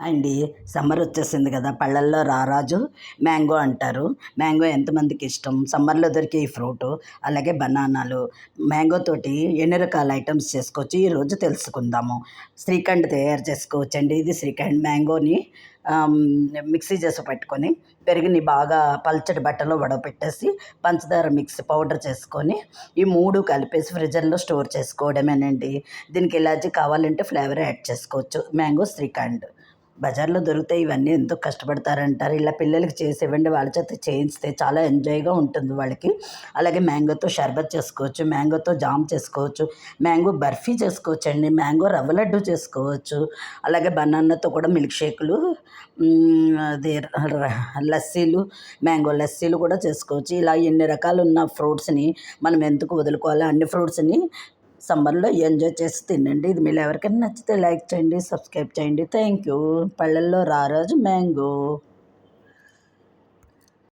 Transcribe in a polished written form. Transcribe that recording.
అండి సమ్మర్ వచ్చేసింది కదా, పళ్ళల్లో రారాజు మ్యాంగో అంటారు. మ్యాంగో ఎంతమందికి ఇష్టం? సమ్మర్లో దొరికే ఈ ఫ్రూటు, అలాగే బనానాలు, మ్యాంగో తోటి ఎన్ని రకాల ఐటమ్స్ చేసుకోవచ్చు ఈరోజు తెలుసుకుందాము. శ్రీఖండ్ తయారు చేసుకోవచ్చండి. ఇది శ్రీఖండ్ మ్యాంగోని మిక్సీ చేసి పెట్టుకొని పెరుగుని బాగా పల్చటి బట్టలో వడపెట్టేసి పంచదార మిక్స్ పౌడర్ చేసుకొని ఈ మూడు కలిపేసి ఫ్రిడ్జర్లో స్టోర్ చేసుకోవడమేనండి. దీనికి ఇలాచి కావాలంటే ఫ్లేవర్ యాడ్ చేసుకోవచ్చు. మ్యాంగో శ్రీఖండ్ బజార్లో దొరుకుతాయి. ఇవన్నీ ఎంతో కష్టపడతారంటారు. ఇలా పిల్లలకి చేసి ఇవ్వండి, వాళ్ళ చేత చేయిస్తే చాలా ఎంజాయ్గా ఉంటుంది వాళ్ళకి. అలాగే మ్యాంగోతో షర్బత్ చేసుకోవచ్చు, మ్యాంగోతో జామ్ చేసుకోవచ్చు, మ్యాంగో బర్ఫీ చేసుకోవచ్చు అండి, మ్యాంగో రవ్వ లడ్డు చేసుకోవచ్చు. అలాగే బనానాతో కూడా మిల్క్ షేకులు, అది లస్సీలు, మ్యాంగో లస్సీలు కూడా చేసుకోవచ్చు. ఇలా ఎన్ని రకాలు ఉన్న ఫ్రూట్స్ని మనం ఎందుకు వదులుకోవాలి? అన్ని ఫ్రూట్స్ని సమ్మర్లో ఎంజాయ్ చేసి తినండి. ఇది మీరు ఎవరికైనా నచ్చితే లైక్ చేయండి, సబ్స్క్రైబ్ చేయండి. Thank you. పళ్ళల్లో రారాజు మ్యాంగో.